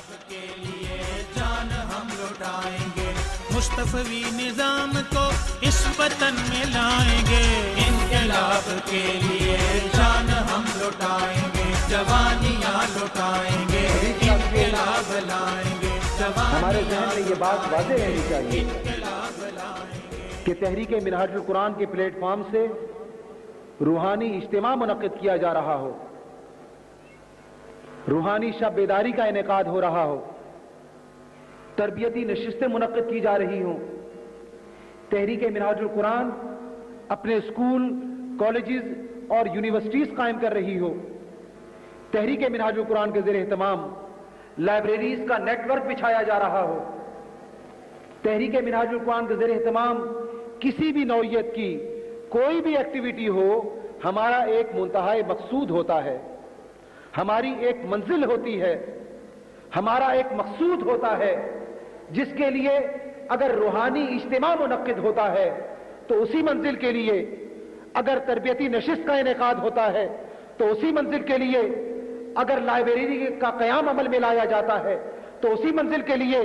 انقلاب کے لیے جان ہم لٹائیں گے، مصطفی نظام کو اس وطن میں لائیں گے، انقلاب کے لیے جان ہم لٹائیں گے، جوانیاں لٹائیں گے، انقلاب لائیں گے، ہمارے ذہن میں یہ بات واضح رہنی چاہیے کہ تحریک منہاج القرآن کے پلیٹ فارم سے روحانی اجتماع منعقد کیا جا رہا ہو، روحانی شب بیداری کا انعقاد ہو رہا ہو، تربیتی نشستیں منعقد کی جا رہی ہوں، تحریک منہاج القرآن اپنے اسکول، کالجز اور یونیورسٹیز قائم کر رہی ہو، تحریک منہاج القرآن کے زیر اہتمام لائبریریز کا نیٹ ورک بچھایا جا رہا ہو، تحریک منہاج القرآن کے زیر اہتمام کسی بھی نوعیت کی کوئی بھی ایکٹیویٹی ہو، ہمارا ایک منتہی مقصود ہوتا ہے، ہماری ایک منزل ہوتی ہے، ہمارا ایک مقصود ہوتا ہے، جس کے لیے اگر روحانی اجتماع منعقد ہوتا ہے تو اسی منزل کے لیے، اگر تربیتی نشست کا انعقاد ہوتا ہے تو اسی منزل کے لیے، اگر لائبریری کا قیام عمل میں لایا جاتا ہے تو اسی منزل کے لیے،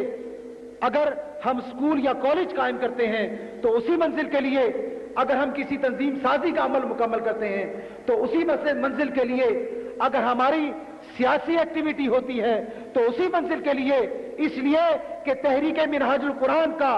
اگر ہم اسکول یا کالج قائم کرتے ہیں تو اسی منزل کے لیے، اگر ہم کسی تنظیم سازی کا عمل مکمل کرتے ہیں تو اسی منزل کے لیے، اگر ہماری سیاسی ایکٹیویٹی ہوتی ہے تو اسی منزل کے لیے، اس لیے کہ تحریک منہاج القرآن کا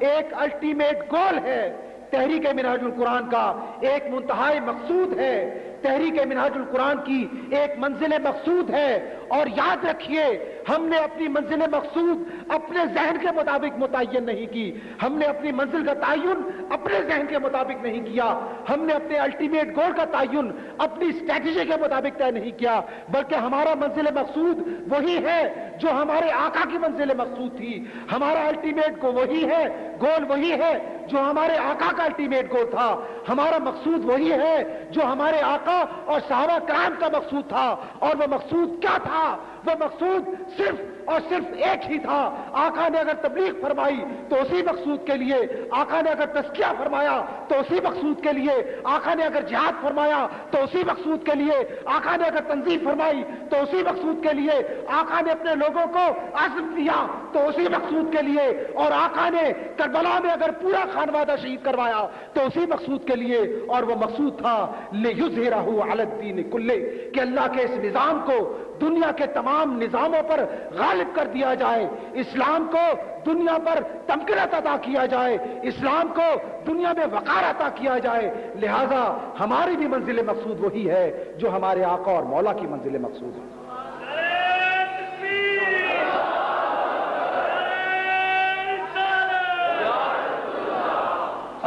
ایک الٹیمیٹ گول ہے، تحریک منہاج القرآن کا ایک منتہی مقصود ہے، تحریک منہاج القرآن کی ایک منزل مقصود ہے، اور یاد رکھیے ہم نے اپنی منزل مقصود اپنے ذہن کے مطابق متعین نہیں کی، ہم نے اپنی منزل کا تعین اپنے ذہن کے مطابق نہیں کیا، ہم نے اپنے الٹیمیٹ گول کا تعین اپنی اسٹریٹجی کے مطابق طے نہیں کیا، بلکہ ہمارا منزل مقصود وہی ہے جو ہمارے آقا کی منزل مقصود تھی، ہمارا الٹیمیٹ گول وہی ہے جو ہمارے آقا کا الٹیمیٹ گول تھا، ہمارا مقصود وہی ہے جو ہمارے آقا اور صحابہ کرام کا مقصود تھا، اور وہ مقصود کیا تھا؟ وہ مقصود صرف اور صرف ایک ہی تھا، آقا نے اگر تبلیغ فرمائی تو اسی مقصود کے لیے، آقا نے اگر تزکیہ فرمایا تو اسی مقصود کے لیے، آقا نے اگر جہاد فرمایا تو اسی مقصود کے لیے، آقا نے اگر تنظیم فرمائی تو اسی مقصود کے لیے، آقا نے اپنے لوگوں کو عزم دیا تو اسی مقصود کے لیے، اور آقا نے کربلا میں اگر پورا خانوادہ شہید کروایا تو اسی مقصود کے لیے، اور وہ مقصود تھا لِيُظْهِرَهُ عَلَى الدِّينِ كُلِّهِ، کہ اللہ کے اس نظام کو دنیا کے تمام نظاموں پر غالب کر دیا جائے، اسلام کو دنیا پر تمکنت عطا کیا جائے، اسلام کو دنیا میں وقار عطا کیا جائے، لہذا ہماری بھی منزل مقصود وہی ہے جو ہمارے آقا اور مولا کی منزل مقصود ہے۔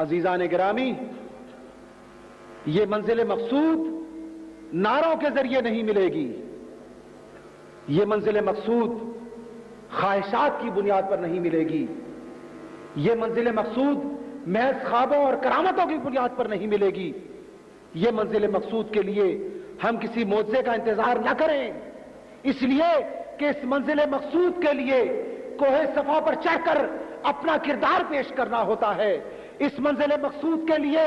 عزیزان گرامی، یہ منزل مقصود نعروں کے ذریعے نہیں ملے گی، یہ منزل مقصود خواہشات کی بنیاد پر نہیں ملے گی، یہ منزل مقصود محض خوابوں اور کرامتوں کی بنیاد پر نہیں ملے گی، یہ منزل مقصود کے لیے ہم کسی معجزے کا انتظار نہ کریں، اس لیے کہ اس منزل مقصود کے لیے کوہ صفا پر چڑھ کر اپنا کردار پیش کرنا ہوتا ہے، اس منزل مقصود کے لیے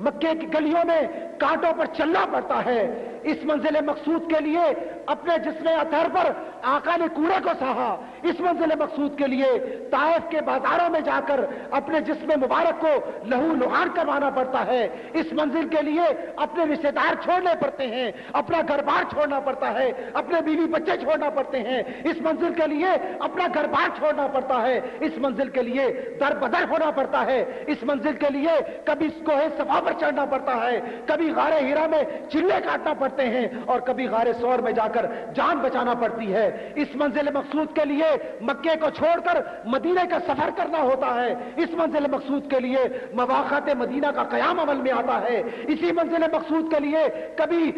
مکے کی گلیوں میں کانٹوں پر چلنا پڑتا ہے، اس منزل مقصود کے لیے اپنے جسم اطہر پر آقا نے کوڑے کو سہا، اس منزل مقصود کے لیے طائف کے بازاروں میں جا کر اپنے جسم مبارک کو لہو لعان کروانا پڑتا ہے، اس منزل کے لیے اپنے رشتے دار چھوڑنے پڑتے ہیں، اپنا گھر بار چھوڑنا پڑتا ہے، اپنے بیوی بچے چھوڑنا پڑتے ہیں، اس منزل کے لیے اپنا گھر بار چھوڑنا پڑتا ہے، اس منزل کے لیے در بدر ہونا پڑتا ہے، اس منزل کے لیے کبھی کوہ صفا پر چڑھنا پڑتا ہے، کبھی غار ہیرا میں چلے کاٹنا پڑتے ہیں، اور کبھی غار ثور میں جا کر جان بچانا پڑتی ہے، اس منزل مقصود کے لیے مکے کو چھوڑ کر مدینے کا سفر کرنا ہوتا ہے، اس منزل مقصود کے لیے مواقعات مدینہ کا قیام عمل میں آتا ہے، اسی منزل مقصود کے لیے کبھی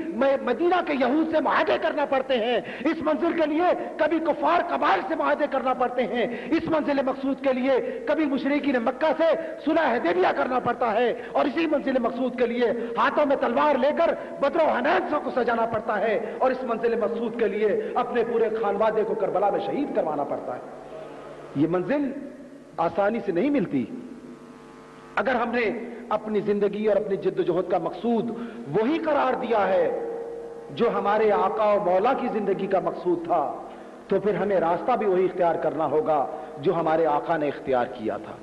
مدینہ کے یہود سے معاہدے کرنا پڑتے ہیں، اس منزل کے لیے کبھی کفار قبائل سے معاہدے کرنا پڑتے ہیں، اس منزل مقصود کے لیے کبھی مشرکین مکہ سے صلح حدیبیہ کرنا پڑتا ہے، اور اسی منزل مقصود کے لیے ہاتھوں میں تلوار لے کر بدر و حنین کو سجانا پڑتا ہے، اور اس منزل مقصود کے لیے اپنے پورے خانوادے کو کربلا میں شہید کروانا پڑتا ہے۔ یہ منزل آسانی سے نہیں ملتی۔ اگر ہم نے اپنی زندگی اور اپنی جد و جہد کا مقصود وہی قرار دیا ہے جو ہمارے آقا و مولا کی زندگی کا مقصود تھا، تو پھر ہمیں راستہ بھی وہی اختیار کرنا ہوگا جو ہمارے آقا نے اختیار کیا تھا۔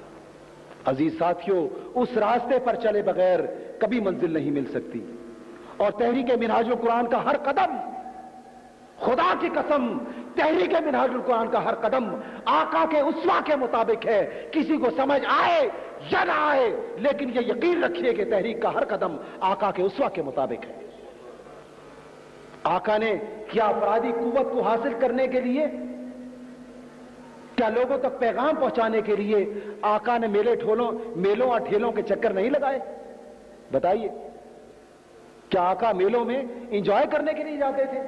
عزیز ساتھیوں، اس راستے پر چلے بغیر کبھی منزل نہیں مل سکتی، اور تحریک منہاج القرآن کا ہر قدم، خدا کی قسم، تحریک منہاج القرآن کا ہر قدم آقا کے اسوہ کے مطابق ہے۔ کسی کو سمجھ آئے یا نہ آئے، لیکن یہ یقین رکھیے کہ تحریک کا ہر قدم آقا کے اسوہ کے مطابق ہے۔ آقا نے کیا افرادی قوت کو حاصل کرنے کے لیے، کیا لوگوں تک پیغام پہنچانے کے لیے آقا نے میلوں اور ٹھیلوں کے چکر نہیں لگائے؟ بتائیے، کیا آقا میلوں میں انجوائے کرنے کے لیے جاتے تھے؟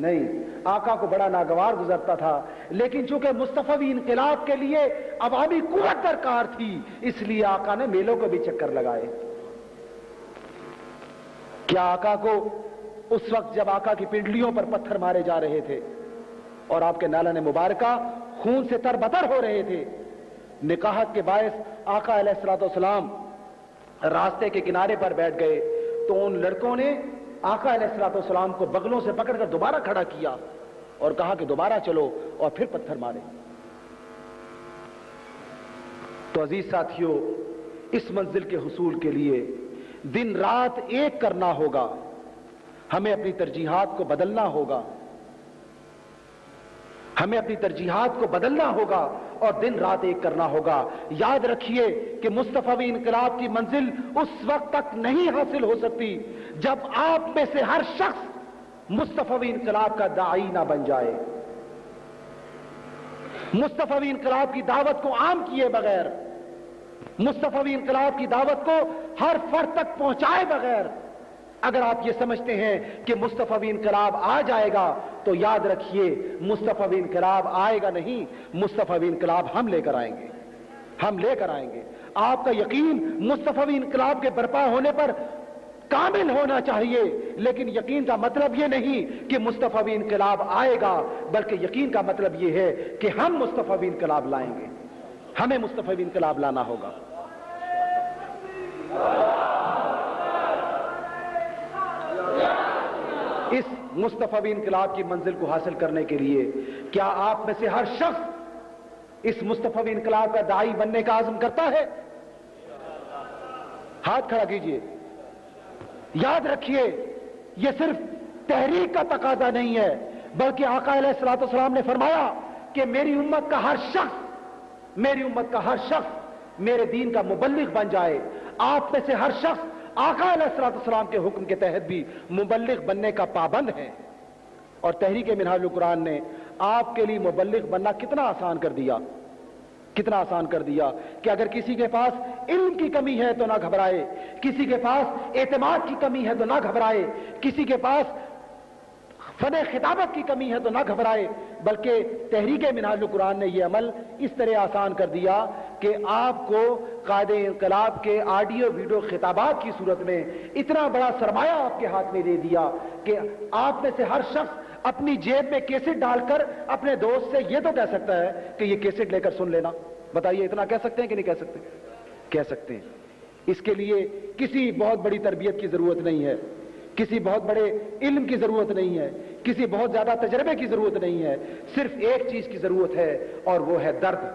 نہیں، آقا کو بڑا ناگوار گزرتا تھا، لیکن چونکہ مصطفی انقلاب کے لیے عوامی قوت درکار تھی، اس لیے آقا نے میلوں کو بھی چکر لگائے۔ کیا آقا کو اس وقت جب آقا کی پنڈلیوں پر پتھر مارے جا رہے تھے اور آپ کے نالان مبارکہ خون سے تربتر ہو رہے تھے، نکاحت کے باعث آقا علیہ السلام راستے کے کنارے پر بیٹھ گئے، تو ان لڑکوں نے آقا علیہ السلام کو بغلوں سے پکڑ کر دوبارہ کھڑا کیا اور کہا کہ دوبارہ چلو، اور پھر پتھر مارے۔ تو عزیز ساتھیوں، اس منزل کے حصول کے لیے دن رات ایک کرنا ہوگا، ہمیں اپنی ترجیحات کو بدلنا ہوگا، ہمیں اپنی ترجیحات کو بدلنا ہوگا اور دن رات ایک کرنا ہوگا۔ یاد رکھیے کہ مصطفی انقلاب کی منزل اس وقت تک نہیں حاصل ہو سکتی جب آپ میں سے ہر شخص مصطفی انقلاب کا داعی نہ بن جائے، مصطفی انقلاب کی دعوت کو عام کیے بغیر، مصطفی انقلاب کی دعوت کو ہر فرد تک پہنچائے بغیر اگر آپ یہ سمجھتے ہیں کہ مصطفی انقلاب آ جائے گا، تو یاد رکھیے مصطفی انقلاب آئے گا نہیں، مصطفی انقلاب ہم لے کر آئیں گے، ہم لے کر آئیں گے۔ آپ کا یقین مصطفی انقلاب کے برپا ہونے پر کامل ہونا چاہیے، لیکن یقین کا مطلب یہ نہیں کہ مصطفی انقلاب آئے گا، بلکہ یقین کا مطلب یہ ہے کہ ہم مصطفی انقلاب لائیں گے، ہمیں مصطفی انقلاب لانا ہوگا۔ اس مصطفی انقلاب کی منزل کو حاصل کرنے کے لیے کیا آپ میں سے ہر شخص اس مصطفی انقلاب کا داعی بننے کا عزم کرتا ہے؟ ہاتھ کھڑا کیجئے۔ یاد رکھیے، یہ صرف تحریک کا تقاضا نہیں ہے، بلکہ آقا علیہ السلام نے فرمایا کہ میری امت کا ہر شخص میرے دین کا مبلغ بن جائے۔ آپ میں سے ہر شخص آقا علیہ السلام کے حکم کے تحت بھی مبلغ بننے کا پابند ہے، اور تحریک منہاج القرآن نے آپ کے لیے مبلغ بننا کتنا آسان کر دیا، کتنا آسان کر دیا کہ اگر کسی کے پاس علم کی کمی ہے تو نہ گھبرائے، کسی کے پاس اعتماد کی کمی ہے تو نہ گھبرائے، کسی کے پاس فن خطابت کی کمی ہے تو نہ گھبرائے، بلکہ تحریک منہاج القرآن نے یہ عمل اس طرح آسان کر دیا کہ آپ کو قائد انقلاب کے آڈیو ویڈیو خطابات کی صورت میں اتنا بڑا سرمایہ آپ کے ہاتھ میں دے دیا کہ آپ میں سے ہر شخص اپنی جیب میں کیسٹ ڈال کر اپنے دوست سے یہ تو کہہ سکتا ہے کہ یہ کیسٹ لے کر سن لینا۔ بتائیے، اتنا کہہ سکتے ہیں کہ نہیں کہہ سکتے؟ کہہ سکتے ہیں۔ اس کے لیے کسی بہت بڑی تربیت کی ضرورت نہیں ہے، کسی بہت بڑے علم کی ضرورت نہیں ہے، کسی بہت زیادہ تجربے کی ضرورت نہیں ہے، صرف ایک چیز کی ضرورت ہے، اور وہ ہے درد۔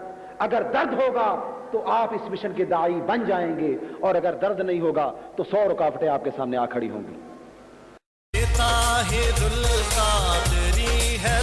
اگر درد ہوگا تو آپ اس مشن کے داعی بن جائیں گے، اور اگر درد نہیں ہوگا تو 100 رکاوٹیں آپ کے سامنے آ کھڑی ہوں گی۔ طاہر القادری ہے